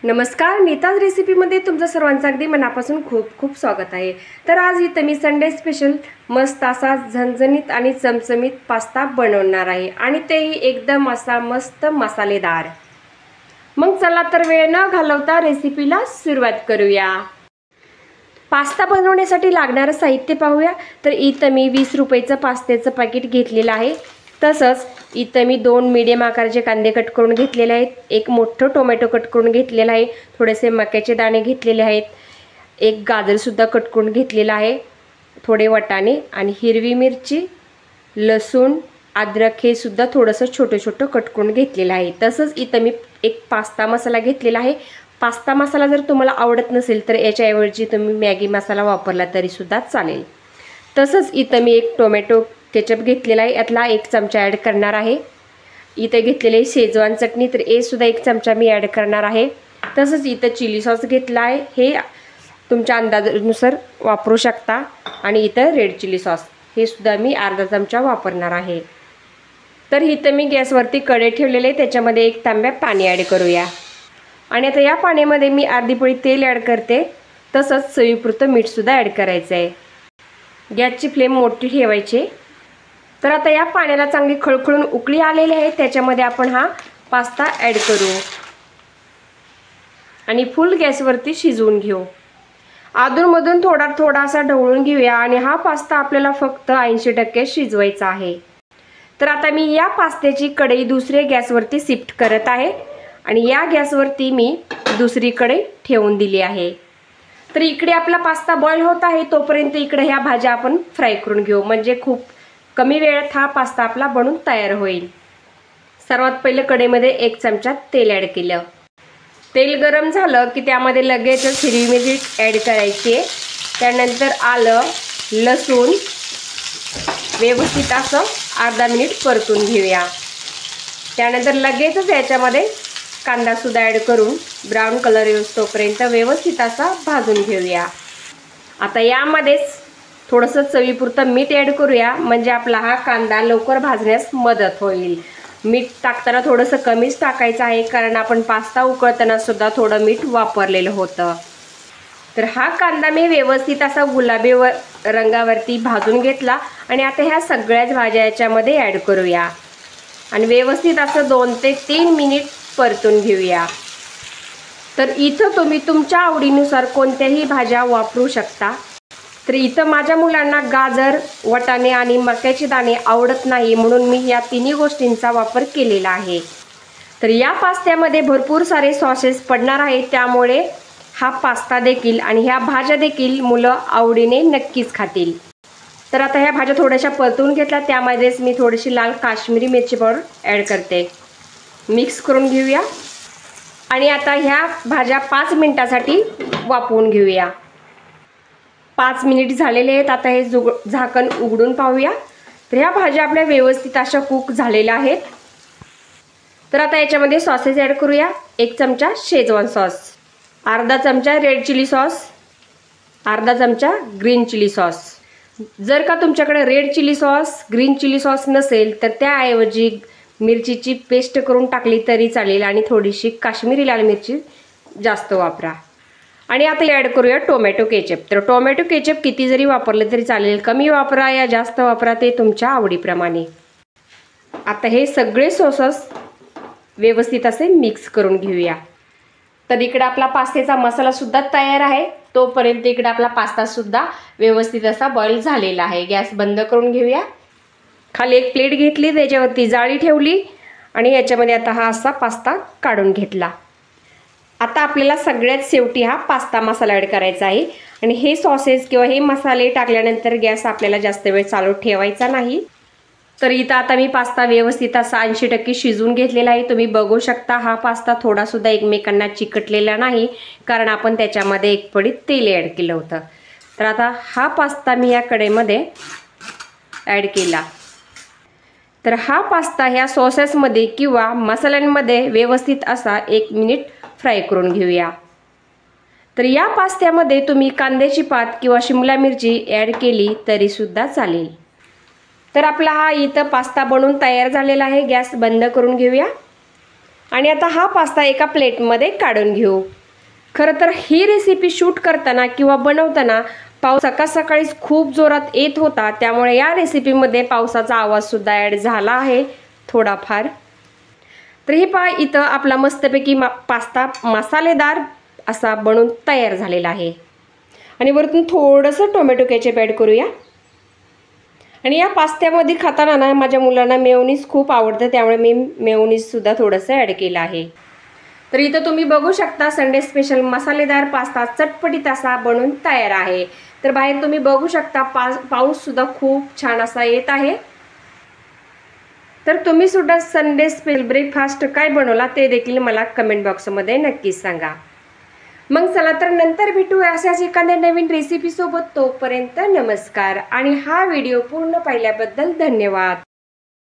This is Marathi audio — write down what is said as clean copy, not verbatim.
नमस्कार, नीताज रेसिपीमध्ये तुमचं सर्वांचं अगदी मनापासून खूप खूप स्वागत आहे। तर आज इथं मी संडे स्पेशल मस्त असा झणझणीत आणि चमचमीत पास्ता बनवणार आहे आणि तेही एकदम असा मस्त मसालेदार। मग चला तर वेळ न घालवता रेसिपीला सुरुवात करूया। पास्ता बनवण्यासाठी लागणारं साहित्य पाहूया। तर इथं मी 20 रुपयाचं पास्त्याचं पॅकेट घेतलेलं आहे। तसंच इथं मी 2 मीडियम आकाराचे कांदे कट करून घेतलेले आहेत, एक मोठं टोमॅटो कट करून घेतलेला आहे, थोडेसे मक्याचे दाणे घेतलेले आहेत, एक गाजर सुद्धा कट करून घेतलेला आहे, थोडे वाटाणे आणि हिरवी मिरची, लसूण, अद्रक हे सुद्धा थोडंसं छोटं छोटं कट करून घेतलेलं आहे। तसंच इथं मी एक पास्ता मसाला घेतलेला आहे। पास्ता मसाला जर तुम्हाला आवडत नसेल तर याच्याऐवजी तुम्ही मॅगी मसाला वापरला तरी सुद्धा चालेल। तसंच इथं मी एक टोमॅटो केचप घेतलेला आहे, यातला 1 चमचा ॲड करणार आहे। इथे घेतलेले शेजवान चटणी, तर हे सुद्धा 1 चमचा मी ॲड करणार आहे। तसंच इथं चिली सॉस घेतला आहे, हे तुमच्या अंदाजानुसार वापरू शकता। आणि इथं रेड चिली सॉस हे सुद्धा मी अर्धा चमचा वापरणार आहे। तर इथं मी गॅसवरती कढई ठेवलेले आहे, त्याच्यामध्ये 1 तांब्या पाणी ॲड करूया। आणि आता या पाण्यामध्ये मी अर्धी पळी तेल ॲड करते, तसंच चवीपुरतं मीठ सुद्धा ॲड करायचं आहे। गॅसची फ्लेम मोठी ठेवायची। तर आता या पाण्याला चांगली खळखळून उकळी आलेली आहे, त्याच्यामध्ये आपण हा पास्ता ॲड करू आणि फुल गॅसवरती शिजवून घेऊ। अधूनमधून थोडासा ढवळून घेऊया आणि हा पास्ता आपल्याला फक्त 80% शिजवायचा आहे। तर आता मी या पास्त्याची कढई दुसऱ्या गॅसवरती शिफ्ट करत आहे आणि या गॅसवरती मी दुसरी कढई ठेवून दिली आहे। तर इकडे आपला पास्ता बॉईल होत आहे, तोपर्यंत इकडे ह्या भाज्या आपण फ्राय करून घेऊ, म्हणजे खूप कमी वेळात हा पास्ता आपला बनून तयार होईल। सर्वात पहिले कढईमध्ये 1 चमचा तेल ॲड केलं। तेल गरम झालं की त्यामध्ये लगेचच हिरवी मिरची ॲड करायची, त्यानंतर आलं, लसूण व्यवस्थित असं अर्धा मिनिट परतून घेऊया। त्यानंतर लगेचच याच्यामध्ये कांदा सुद्धा ॲड करून ब्राऊन कलर येऊस्तोपर्यंत व्यवस्थित असा भाजून घेऊया। आता यामध्येच थोडंसं चवीपुरतं मीठ ॲड करूया, म्हणजे आपला हा कांदा लवकर भाजण्यास मदत होईल। मीठ टाकताना थोडंसं कमीच टाकायचं आहे, कारण आपण पास्ता उकळताना सुद्धा थोडं मीठ वापरलेलं होतं। तर हा कांदा मी व्यवस्थित असा गुलाबी रंगावरती भाजून घेतला आणि आता ह्या सगळ्याच भाज्या याच्यामध्ये ॲड करूया आणि व्यवस्थित असं 2 ते 3 मिनिट परतून घेऊया। तर इथं तुम्ही तुमच्या आवडीनुसार कोणत्याही भाज्या वापरू शकता। तर इथं माझ्या मुलांना गाजर, वाटाणे आणि मक्याचे दाणे आवडत नाही, म्हणून मी या तिन्ही गोष्टींचा वापर केलेला आहे। तर या पास्त्यामध्ये भरपूर सारे सॉसेस पडणार आहेत, त्यामुळे हा पास्ता देखील आणि ह्या भाज्या देखील मुलं आवडीने नक्कीच खातील। तर आता ह्या भाज्या थोड्याशा परतून घेतल्या, त्यामध्येच मी थोडीशी लाल काश्मीरी मिरची पावडर ॲड करते। मिक्स करून घेऊया आणि आता ह्या भाज्या 5 मिनिटासाठी वाफवून घेऊया। 5 मिनिट झालेले आहेत। आता हे झाकण उघडून पाहूया। तर ह्या भाज्या आपल्या व्यवस्थित अशा कुक झालेल्या आहेत। तर आता याच्यामध्ये सॉसेस ॲड करूया। 1 चमचा शेजवान सॉस, अर्धा चमचा रेड चिली सॉस, अर्धा चमचा ग्रीन चिली सॉस। जर का तुमच्याकडे red chilli sauce, green chilli sauce नसेल तर त्याऐवजी मिरचीची पेस्ट करून टाकली तरी चालेल आणि थोडीशी काश्मीरी लाल मिरची जास्त वापरा। आणि आता ॲड करूया टोमॅटो केचप। तर टोमॅटो केचप किती जरी वापरले तरी चालेल, कमी वापरा या जास्त वापरा, ते तुमच्या आवडीप्रमाणे। आता हे सगळे सॉसेस व्यवस्थित असे मिक्स करून घेऊया। तर इकडे आपला पास्त्याचा मसाला सुद्धा तयार आहे, तोपर्यंत इकडे आपला पास्ता सुद्धा व्यवस्थित असा बॉईल झालेला आहे। गॅस बंद करून घेऊया। खाली एक प्लेट घेतली, त्याच्यावरती जाळी ठेवली आणि याच्यामध्ये आता हा असा पास्ता काढून घेतला। आता आपल्याला सगळ्यात शेवटी हा पास्ता मसाला ॲड करायचा आहे आणि हे सॉसेस किंवा हे मसाले टाकल्यानंतर गॅस आपल्याला जास्त वेळ चालू ठेवायचा नाही। तर इथं आता मी पास्ता व्यवस्थित असा 80% शिजवून घेतलेला आहे। तुम्ही बघू शकता हा पास्ता थोडासुद्धा एकमेकांना चिकटलेला नाही, कारण आपण त्याच्यामध्ये 1 पळी तेल ॲड केलं होतं। तर आता हा पास्ता मी या कढईमध्ये ॲड केला। तर हा पास्ता ह्या सॉसेसमध्ये किंवा मसाल्यांमध्ये व्यवस्थित असा 1 मिनिट फ्राय करून घेऊया। तर या पास्त्यामध्ये तुम्ही कांद्याची पात किंवा शिमला मिरची ॲड केली तरी सुद्धा चालेल। तर आपला हा इथं पास्ता बनवून तयार झालेला आहे। गॅस बंद करून घेऊया आणि आता हा पास्ता एका प्लेटमध्ये काढून घेऊ। खरं तर ही रेसिपी शूट करताना किंवा बनवताना पाऊस सकाळ सकाळीच खूप जोरात येत होता, त्यामुळे या रेसिपीमध्ये पावसाचा आवाजसुद्धा ॲड झाला आहे थोडाफार। तर हे पहा, इथं आपला मस्तपैकी पास्ता मसालेदार असा बनून तयार झालेला आहे। आणि वरतून थोडंसं टोमॅटो केचप ॲड करूया। आणि या पास्त्यामध्ये खाताना ना माझ्या मुलांना मेयोनीज खूप आवडतं, त्यामुळे मी मेयोनीजसुद्धा थोडंसं ॲड केलं आहे। तर इथं तुम्ही बघू शकता संडे स्पेशल मसालेदार पास्ता चटपटीत असा बनून तयार आहे। तर बाहेर तुम्ही बघू शकता पाऊससुद्धा खूप छान असा येत आहे। तर तुम्ही सुद्धा संडे स्पेशल ब्रेकफास्ट काय बनवला ते देखील मला कमेंट बॉक्समध्ये नक्कीच सांगा। मग चला तर नंतर भेटू अशाच एखाद्या नवीन रेसिपी सोबत। तोपर्यंत नमस्कार आणि हा व्हिडिओ पूर्ण पाहिल्याबद्दल धन्यवाद।